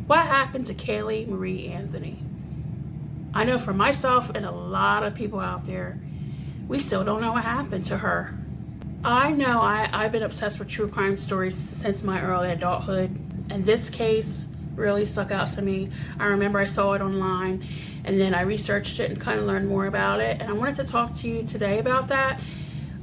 What happened to Caylee Marie Anthony? I know for myself and a lot of people out there, we still don't know what happened to her. I know I've been obsessed with true crime stories since my early adulthood, and this case really stuck out to me. I remember I saw it online, and then I researched it and kind of learned more about it, and I wanted to talk to you today about that.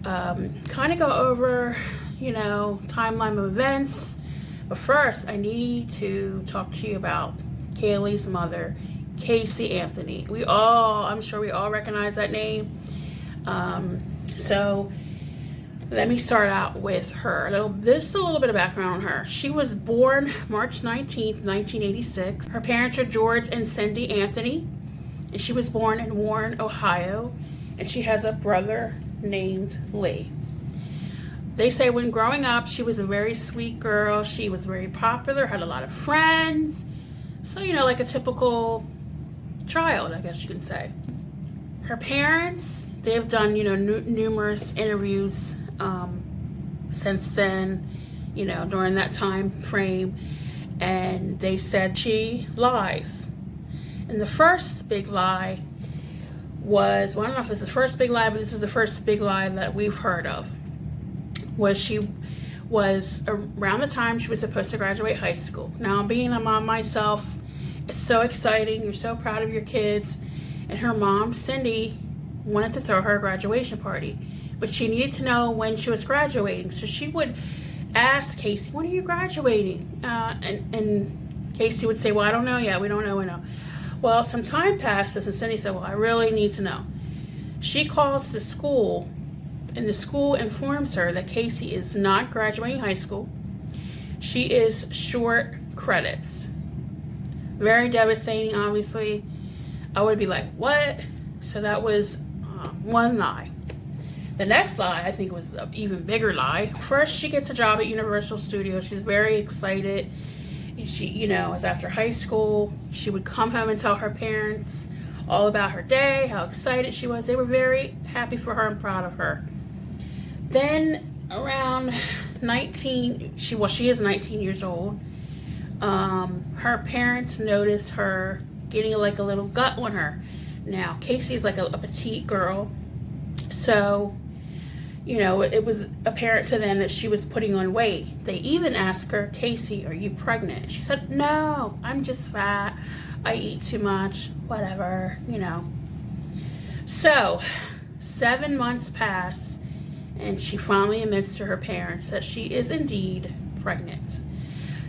Kind of go over, timeline of events. But first, I need to talk to you about Caylee's mother, Caylee Anthony. I'm sure we all recognize that name. So let me start out with her. Just a little bit of background on her. She was born March 19th, 1986. Her parents are George and Cindy Anthony, and she was born in Warren, Ohio, and she has a brother named Lee. They say when growing up, she was a very sweet girl. She was very popular, had a lot of friends. So, like a typical child, I guess you can say. Her parents, they've done, numerous interviews since then, during that time frame. And they said she lies. And the first big lie was, well, I don't know if it's the first big lie, but this is the first big lie that we've heard of. Was she was around the time she was supposed to graduate high school. Now, being a mom myself, it's so exciting. You're so proud of your kids. And her mom, Cindy, wanted to throw her a graduation party, but she needed to know when she was graduating. So she would ask Caylee, when are you graduating? And Caylee would say, well, I don't know yet. We don't know. Well, some time passes, and Cindy said, well, I really need to know. She calls the school, and the school informs her that Caylee is not graduating high school. She is short credits. Very devastating, obviously. I would be like, what? So that was one lie. The next lie, I think, was an even bigger lie. First, she gets a job at Universal Studios. She's very excited. She, was after high school. She would come home and tell her parents all about her day, how excited she was. They were very happy for her and proud of her. Then around 19, she is 19 years old. Her parents noticed her getting like a little gut on her. Now, Caylee is like a petite girl. So, it was apparent to them that she was putting on weight. They even asked her, Caylee, are you pregnant? She said, no, I'm just fat. I eat too much, whatever, So, 7 months pass, and she finally admits to her parents that she is indeed pregnant.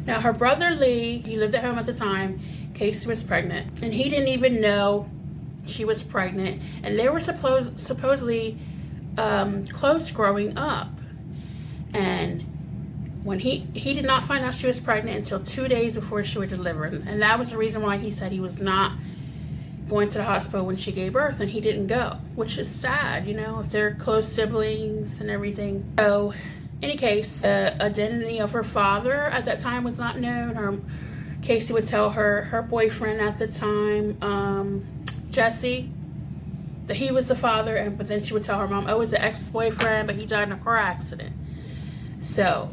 Now, her brother Lee, he lived at home at the time. Caylee was pregnant, and he didn't even know she was pregnant, and they were supposedly close growing up. And when he did not find out she was pregnant until 2 days before she was delivered, and that was the reason why he said he was not going to the hospital when she gave birth, and he didn't go, which is sad, if they're close siblings and everything. So, in any case, the identity of her father at that time was not known. Caylee would tell her boyfriend at the time, Jesse, that he was the father, but then she would tell her mom, oh, it was an ex-boyfriend, but he died in a car accident. So,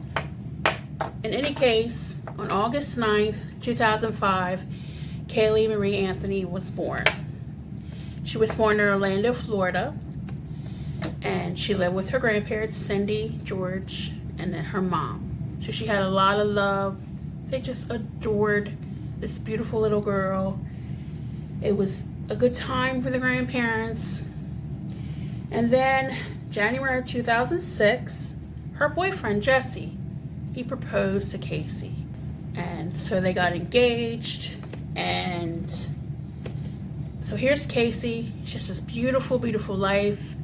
in any case, on August 9th, 2005, Caylee Marie Anthony was born. She was born in Orlando, Florida, and she lived with her grandparents, Cindy, George, and then her mom. So she had a lot of love. They just adored this beautiful little girl. It was a good time for the grandparents. And then January of 2006, her boyfriend Jesse, he proposed to Caylee, and so they got engaged. And so here's Caylee. She has this beautiful life,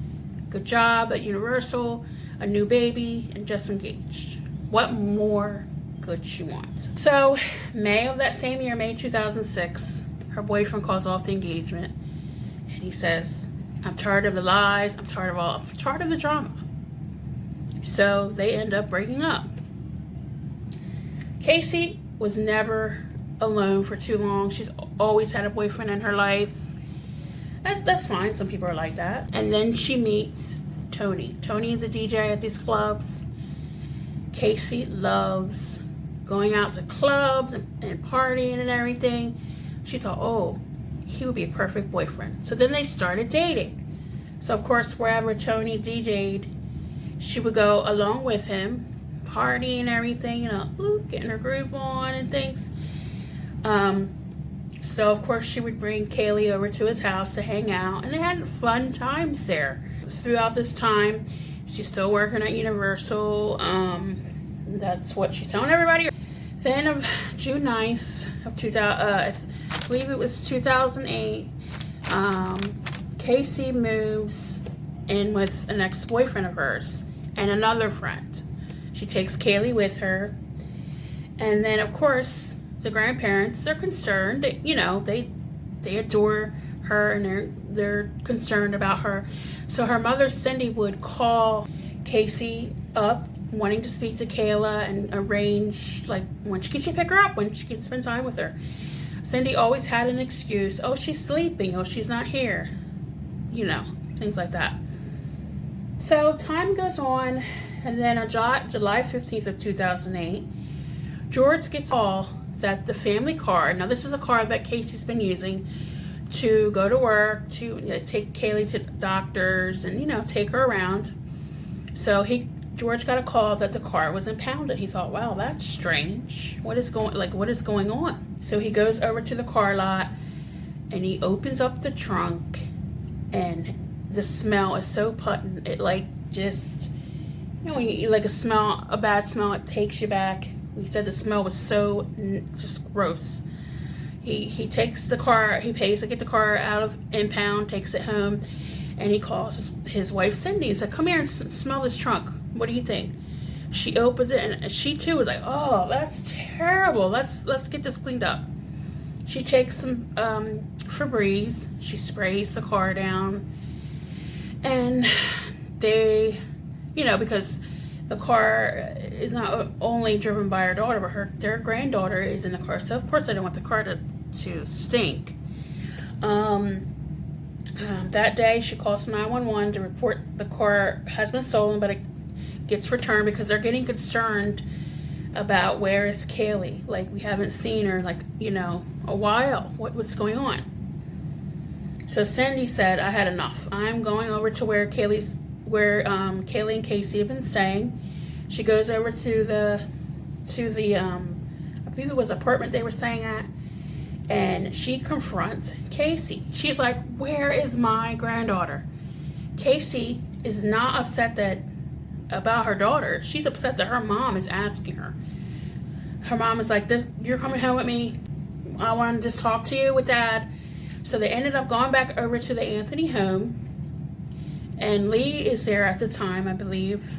good job at Universal, a new baby, and just engaged. What more could she want? So May of that same year, May 2006, her boyfriend calls off the engagement, and he says, I'm tired of the lies, I'm tired of the drama. So they end up breaking up. Caylee was never alone for too long. She's always had a boyfriend in her life. That's fine. Some people are like that. And then she meets Tony. Tony is a DJ at these clubs. Caylee loves going out to clubs and partying and everything. She thought, oh, he would be a perfect boyfriend. So then they started dating. So of course, wherever Tony DJ'd, she would go along with him, party and everything, getting her groove on and things. So of course she would bring Caylee over to his house to hang out, and they had fun times there. Throughout this time, she's still working at Universal. That's what she's telling everybody. Then of June 9th of 2000, I believe it was 2008, Casey moves in with an ex-boyfriend of hers and another friend. She takes Caylee with her, and then of course the grandparents, they're concerned. They adore her, and they're concerned about her. So her mother Cindy would call Casey up wanting to speak to Kayla and arrange like when she can pick her up, when she can spend time with her. Cindy always had an excuse. Oh, she's sleeping. Oh, she's not here. Things like that. So time goes on, and then on July 15th of 2008, George gets a call that the family car, now this is a car that Casey's been using to go to work, to take Caylee to doctors and, take her around. So George got a call that the car was impounded. He thought, wow, that's strange. What is going on? So he goes over to the car lot and he opens up the trunk, and the smell is so potent. It just, when you a bad smell, it takes you back. He said the smell was so just gross. He takes the car, he pays to get the car out of impound, takes it home, and he calls his wife Cindy and said, come here and smell this trunk. What do you think? She opens it, and she too was like, oh, that's terrible. Let's get this cleaned up. She takes some Febreze, she sprays the car down, and they, because the car is not only driven by her daughter, but their granddaughter is in the car. So of course they don't want the car to stink. That day she calls 911 to report the car has been stolen, but it gets returned because they're getting concerned about where is Caylee. We haven't seen her a while. What's going on? So Cindy said, I had enough. I'm going over to where Caylee and Casey have been staying. She goes over to the I believe it was apartment they were staying at, and she confronts Casey. She's like, where is my granddaughter? Casey is not upset about her daughter. She's upset that her mom is asking her. Her mom is like, you're coming home with me. I want to just talk to you with Dad. So they ended up going back over to the Anthony home, and Lee is there at the time, I believe,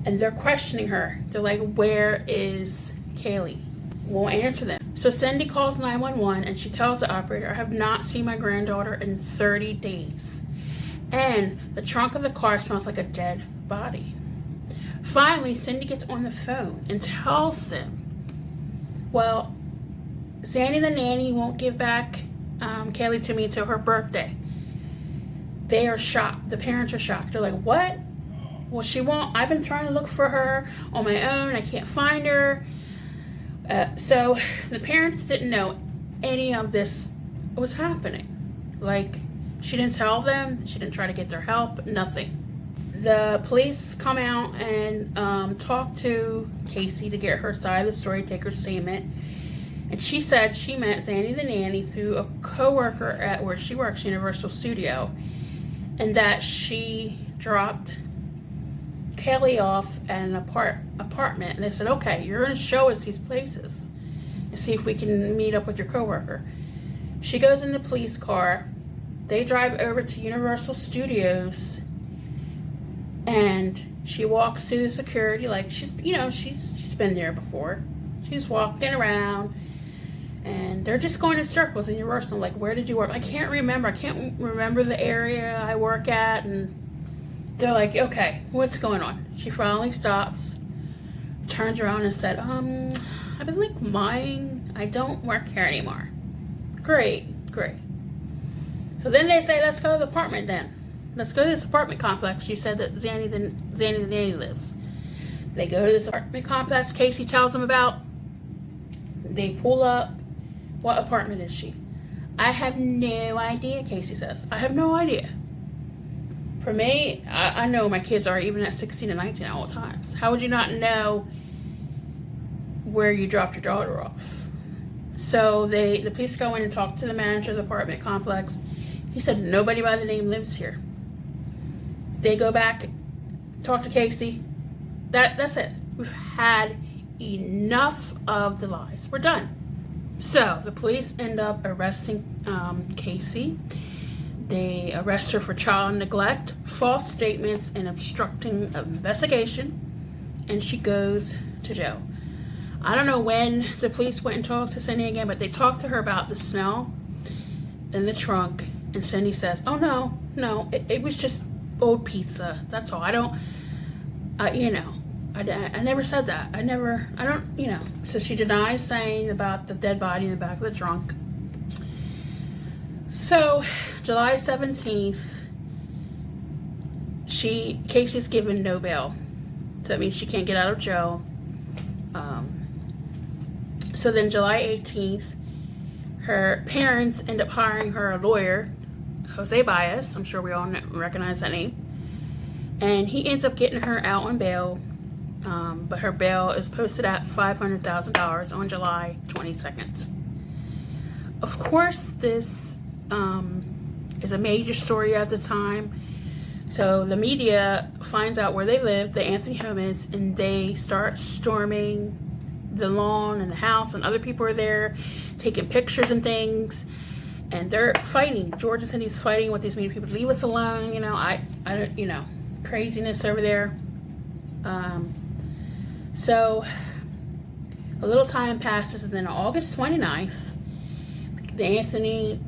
and they're questioning her. They're like, where is Caylee? Won't answer them. So Cindy calls 911, and she tells the operator, I have not seen my granddaughter in 30 days. And the trunk of the car smells like a dead body. Finally, Cindy gets on the phone and tells them, well, Zanny the nanny won't give back Caylee to me until her birthday. They are shocked. The parents are shocked. They're like, what? Well, she won't. I've been trying to look for her on my own. I can't find her. So the parents didn't know any of this was happening. She didn't tell them. She didn't try to get their help. Nothing. The police come out and talk to Casey to get her side of the story, take her statement. And she said she met Zanny the nanny through a co-worker at where she works, Universal Studio, and that she dropped Caylee off at an apartment. And they said, okay, you're going to show us these places and see if we can meet up with your co-worker. She goes in the police car. They drive over to Universal Studios, and she walks through the security she's been there before. She's walking around, and they're just going in circles in Universal. Where did you work? I can't remember. I can't remember the area I work at. And they're like, okay, what's going on? She finally stops, turns around and said, I've been lying. I don't work here anymore. Great. So then they say, let's go to the apartment then. Let's go to this apartment complex you said that Zanny the nanny lives. They go to this apartment complex Caylee tells them about. They pull up. What apartment is she? I have no idea, Caylee says. I have no idea. For me, I know my kids are even at 16 and 19 at all times. How would you not know where you dropped your daughter off? So the police go in and talk to the manager of the apartment complex. He said nobody by the name lives here. They go back, talk to Caylee. That's it. We've had enough of the lies. We're done. So the police end up arresting Caylee. They arrest her for child neglect, false statements, and obstructing an investigation, and she goes to jail. I don't know when the police went and talked to Cindy again, but they talked to her about the smell in the trunk, and Cindy says, oh no, it was just old pizza. That's all. I don't, I never said that. I don't. So she denies saying about the dead body in the back of the trunk. So, July 17th, Caylee's given no bail. So that means she can't get out of jail. So then July 18th, her parents end up hiring her a lawyer, Jose Baez. I'm sure we all recognize that name. And he ends up getting her out on bail. But her bail is posted at $500,000 on July 22nd. Of course, this is a major story at the time. So the media finds out where they live, the Anthony home is, and they start storming the lawn and the house, and other people are there taking pictures and things, and they're fighting. George and Cindy's fighting with these media people. Leave us alone, I don't, craziness over there. So a little time passes, and then on August 29th, the Anthony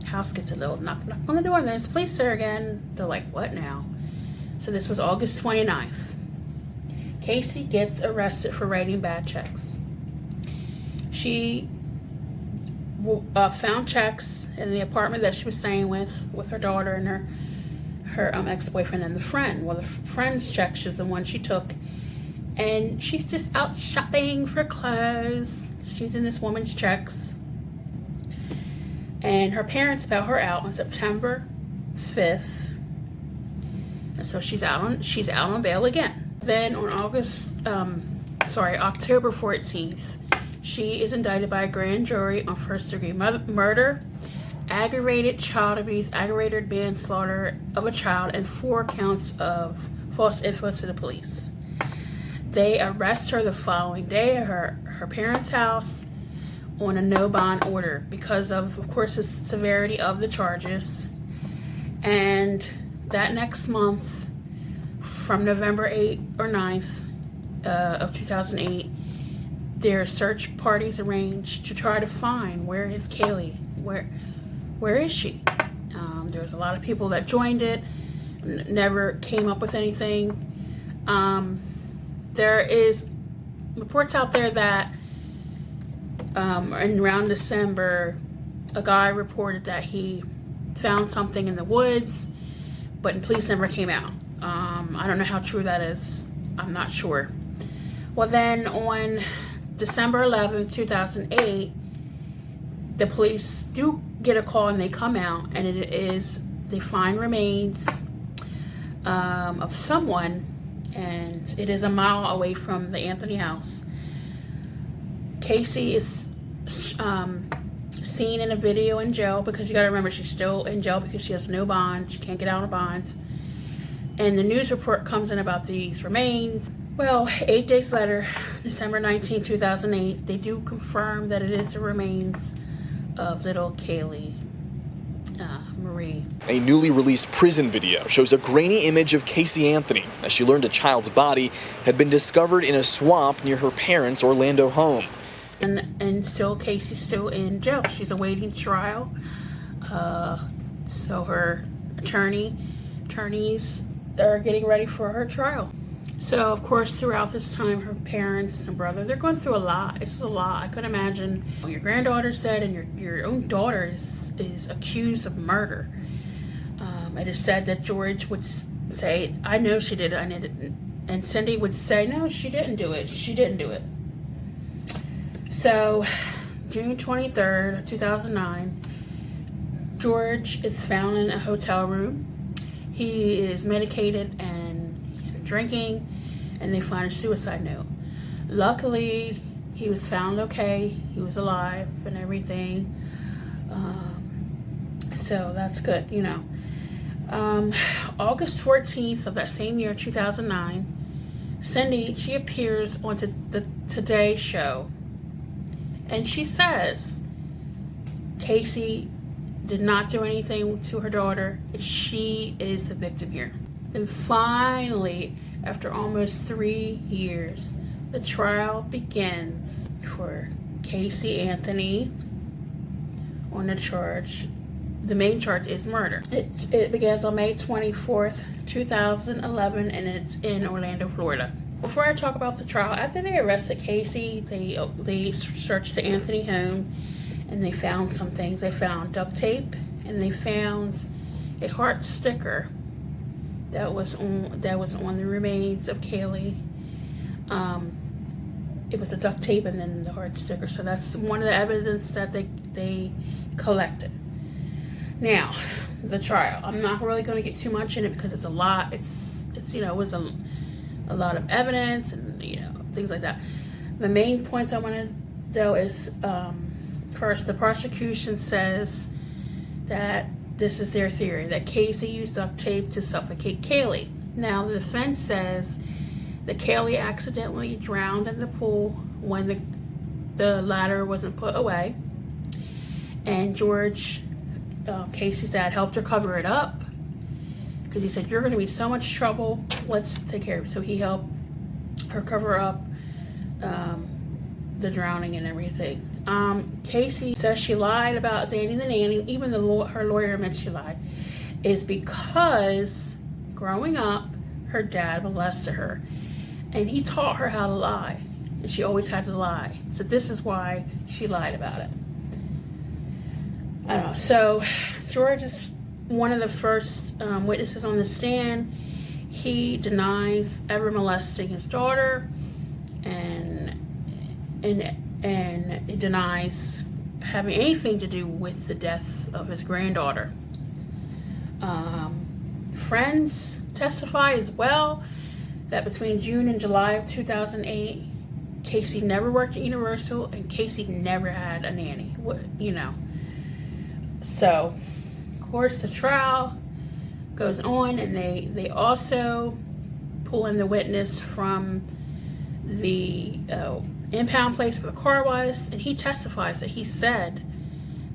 house gets a little knock on the door, and there's police there again. They're like, what now? So this was August 29th. Caylee gets arrested for writing bad checks. She found checks in the apartment that she was staying with her daughter and her ex-boyfriend and the friend. Well, the friend's check is the one she took, and she's just out shopping for clothes. She's in this woman's checks. And her parents bail her out on September 5th. And so she's out on bail again. Then on October 14th, she is indicted by a grand jury on first-degree murder, aggravated child abuse, aggravated manslaughter of a child, and 4 counts of false info to the police. They arrest her the following day at her parents' house on a no bond order because of course, the severity of the charges. And that next month, from November 8th or 9th of 2008, there are search parties arranged to try to find where is Caylee, where is she? There's a lot of people that joined it, never came up with anything. There is reports out there that around December, a guy reported that he found something in the woods, but police never came out. I don't know how true that is. I'm not sure. Well, then on December 11th, 2008, the police do get a call and they come out, and they find remains of someone, and it is a mile away from the Anthony house. Caylee is seen in a video in jail, because you gotta remember she's still in jail because she has no bond. She can't get out of bonds. And the news report comes in about these remains. Well, 8 days later, December 19, 2008, they do confirm that it is the remains of little Caylee Marie. A newly released prison video shows a grainy image of Caylee Anthony as she learned a child's body had been discovered in a swamp near her parents' Orlando home. And still, Caylee's still in jail. She's awaiting trial. So her attorneys are getting ready for her trial. So, of course, throughout this time, her parents and brother, they're going through a lot. It's a lot. I couldn't imagine your granddaughter's dead and your own daughter is accused of murder. It is said that George would say, I know she did it. And Cindy would say, no, she didn't do it. She didn't do it. So, June 23rd, 2009, George is found in a hotel room. He is medicated and he's been drinking, and they find a suicide note. Luckily, he was found okay. He was alive and everything. So that's good, you know. August 14th of that same year, 2009, Cindy, she appears on the Today Show, and she says Casey did not do anything to her daughter, and she is the victim here. Then finally, after almost 3 years, the trial begins for Caylee Anthony on the charge. The main charge is murder. It begins on May 24th, 2011, and it's in Orlando, Florida. Before I talk about the trial, after they arrested Casey, they searched the Anthony home, and they found some things. They found duct tape, and they found a heart sticker that was on the remains of Caylee. It was a duct tape and then the heart sticker. So that's one of the evidence that they collected. Now, the trial. I'm not really going to get too much in it because it's a lot. It's you know, it was a lot of evidence and, you know, things like that. The main points I want to though is, first, the prosecution says that this is their theory, that Casey used duct tape to suffocate Caylee. Now, the defense says that Caylee accidentally drowned in the pool when the ladder wasn't put away, and George, Casey's dad, helped her cover it up because he said, you're going to be so much trouble, let's take care of it. So he helped her cover up the drowning and everything. Casey says she lied about Zandy the nanny, even her lawyer admits she lied, is because growing up, her dad molested her, and he taught her how to lie, and she always had to lie. So this is why she lied about it. I don't know. So George is one of the first witnesses on the stand. He denies ever molesting his daughter, and he denies having anything to do with the death of his granddaughter. Friends testify as well that between June and July of 2008, Casey never worked at Universal and Casey never had a nanny, you know. So, of course, the trial goes on, and they also pull in the witness from the impound place where the car was, and he testifies that he said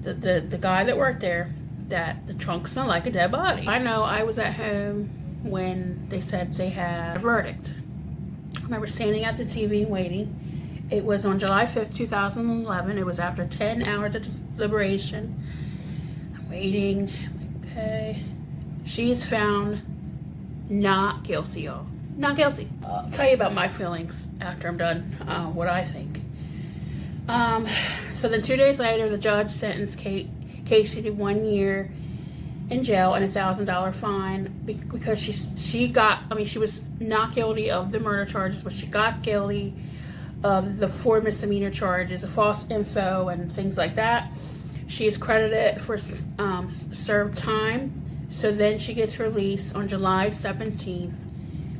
that the guy that worked there, that the trunk smelled like a dead body. I know I was at home when they said they had a verdict. I remember standing at the TV and waiting. It was on July 5th, 2011. It was after 10 hours of deliberation. I'm waiting. I'm like, okay. She is found not guilty, y'all. Not guilty. I'll tell you about my feelings after I'm done, what I think. So then 2 days later, the judge sentenced Casey to 1 year in jail and $1,000 fine because she was not guilty of the murder charges, but she got guilty of the 4 misdemeanor charges of false info and things like that. She is credited for served time. So then she gets released on July 17th,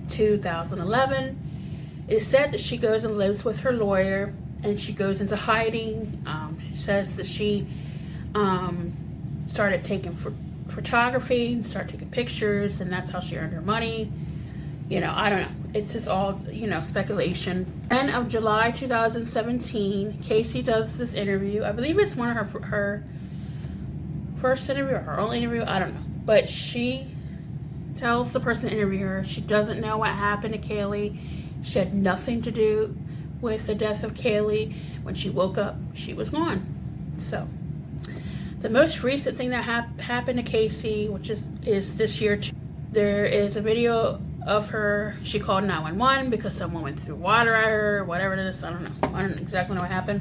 2011. It is said that she goes and lives with her lawyer, and she goes into hiding. She says that she started taking photography and started taking pictures, and that's how she earned her money. You know, I don't know. It's just all, you know, speculation. End of July 2017, Casey does this interview. I believe it's one of her first interview or her only interview. I don't know. But she tells the person interviewing her she doesn't know what happened to Caylee. She had nothing to do with the death of Caylee. When she woke up, she was gone. So, the most recent thing that happened to Casey, which is this year, there is a video of her. She called 911 because someone went through water at her, or whatever it is. I don't know. I don't exactly know what happened.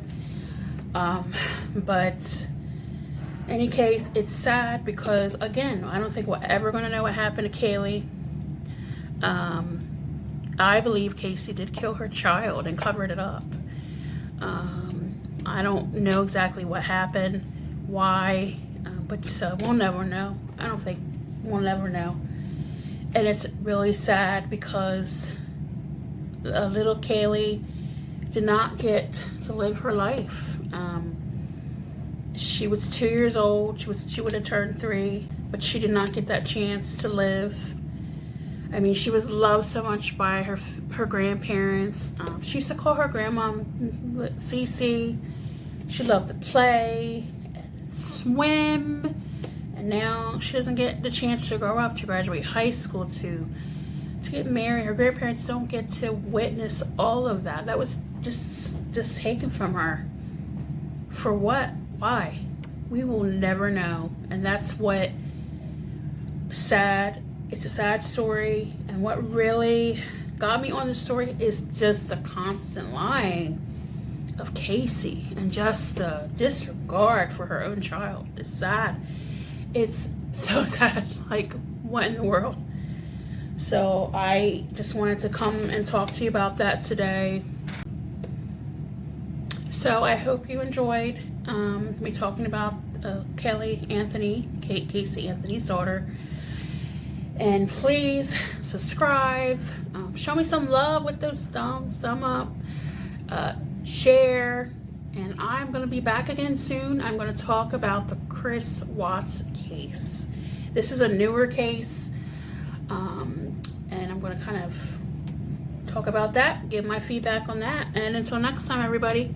But in any case, it's sad because, again, I don't think we're ever going to know what happened to Caylee. I believe Caylee did kill her child and covered it up. I don't know exactly what happened, why, but we'll never know. I don't think we'll never know. And it's really sad because little Caylee did not get to live her life. She was 2 years old. She would have turned 3, but she did not get that chance to live. I mean, she was loved so much by her grandparents. She used to call her grandma Cece. She loved to play and swim. And now she doesn't get the chance to grow up, to graduate high school, to get married. Her grandparents don't get to witness all of that. That was just taken from her. For what? Why? We will never know. And that's what sad. It's a sad story. And what really got me on the story is just the constant lying of Caylee and just the disregard for her own child. It's sad. It's so sad. Like, what in the world? So I just wanted to come and talk to you about that today. So I hope you enjoyed me talking about Caylee Anthony, Caylee Anthony's daughter. And please subscribe. Show me some love with those thumb up. Share. And I'm going to be back again soon. I'm going to talk about the Chris Watts case. This is a newer case. And I'm going to kind of talk about that, give my feedback on that. And until next time, everybody.